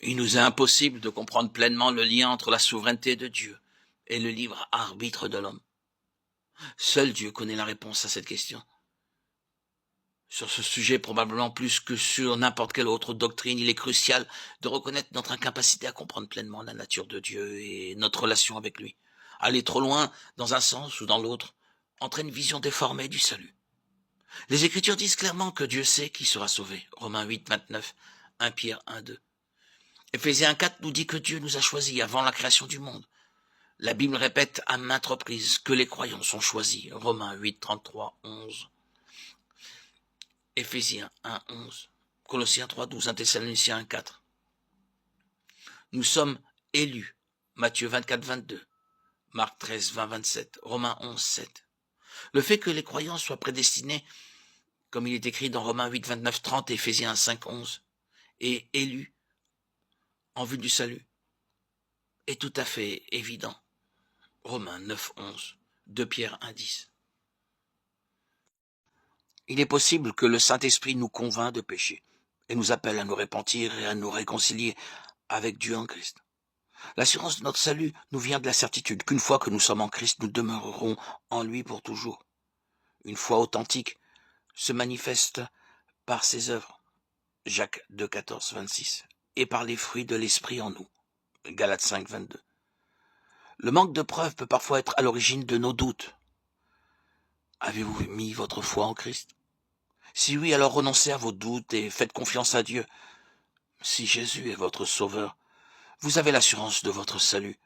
Il nous est impossible de comprendre pleinement le lien entre la souveraineté de Dieu et le libre arbitre de l'homme. Seul Dieu connaît la réponse à cette question. Sur ce sujet, probablement plus que sur n'importe quelle autre doctrine, il est crucial de reconnaître notre incapacité à comprendre pleinement la nature de Dieu et notre relation avec lui. Aller trop loin dans un sens ou dans l'autre entraîne une vision déformée du salut. Les Écritures disent clairement que Dieu sait qui sera sauvé. Romains 8, 29, 1 Pierre 1, 2. Éphésiens 4 nous dit que Dieu nous a choisis avant la création du monde. La Bible répète à maintes reprises que les croyants sont choisis. Romains 8, 33, 11. Éphésiens 1, 11. Colossiens 3, 12. 1 Thessaloniciens 1, 4. Nous sommes élus. Matthieu 24, 22. Marc 13, 20, 27. Romains 11, 7. Le fait que les croyants soient prédestinés, comme il est écrit dans Romains 8, 29, 30 et Éphésiens 5, 11, et élus en vue du salut, est tout à fait évident. Romains 9, 11. 2 Pierre 1, 10. Il est possible que le Saint-Esprit nous convainc de péché et nous appelle à nous repentir et à nous réconcilier avec Dieu en Christ. L'assurance de notre salut nous vient de la certitude qu'une fois que nous sommes en Christ, nous demeurerons en lui pour toujours. Une foi authentique se manifeste par ses œuvres, Jacques 2, 14, 26, et par les fruits de l'Esprit en nous, Galates 5, 22. Le manque de preuves peut parfois être à l'origine de nos doutes. Avez-vous mis votre foi en Christ? Si oui, alors renoncez à vos doutes et faites confiance à Dieu. Si Jésus est votre sauveur, vous avez l'assurance de votre salut.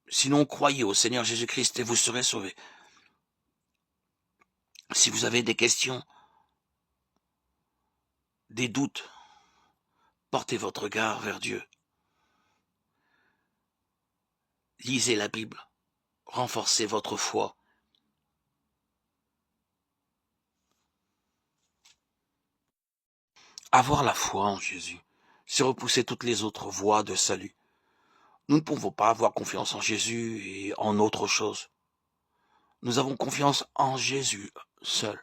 Sinon, croyez au Seigneur Jésus-Christ et vous serez sauvés. Si vous avez des questions, des doutes, portez votre regard vers Dieu. Lisez la Bible, renforcez votre foi. Avoir la foi en Jésus, c'est repousser toutes les autres voies de salut. Nous ne pouvons pas avoir confiance en Jésus et en autre chose. Nous avons confiance en Jésus seul.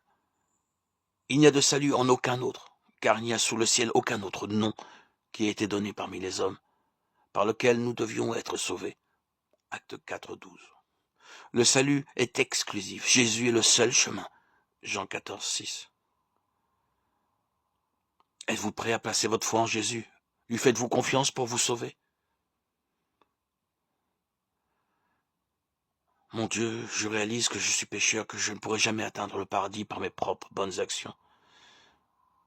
Il n'y a de salut en aucun autre, car il n'y a sous le ciel aucun autre nom qui ait été donné parmi les hommes, par lequel nous devions être sauvés. Acte 4, 12. Le salut est exclusif. Jésus est le seul chemin. Jean 14, 6. Êtes-vous prêt à placer votre foi en Jésus? Lui faites-vous confiance pour vous sauver? Mon Dieu, je réalise que je suis pécheur, que je ne pourrai jamais atteindre le paradis par mes propres bonnes actions.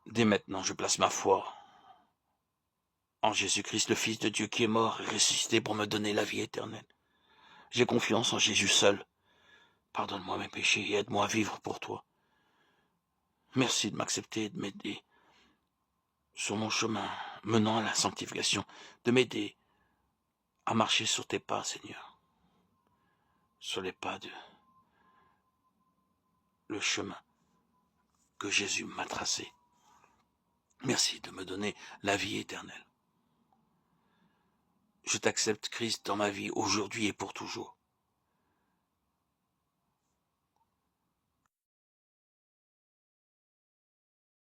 Dès maintenant, je place ma foi en Jésus-Christ, le Fils de Dieu qui est mort et ressuscité pour me donner la vie éternelle. J'ai confiance en Jésus seul. Pardonne-moi mes péchés et aide-moi à vivre pour toi. Merci de m'accepter et de m'aider sur mon chemin menant à la sanctification, de m'aider à marcher sur tes pas, Seigneur, sur les pas de le chemin que Jésus m'a tracé. Merci de me donner la vie éternelle. Je t'accepte, Christ, dans ma vie aujourd'hui et pour toujours.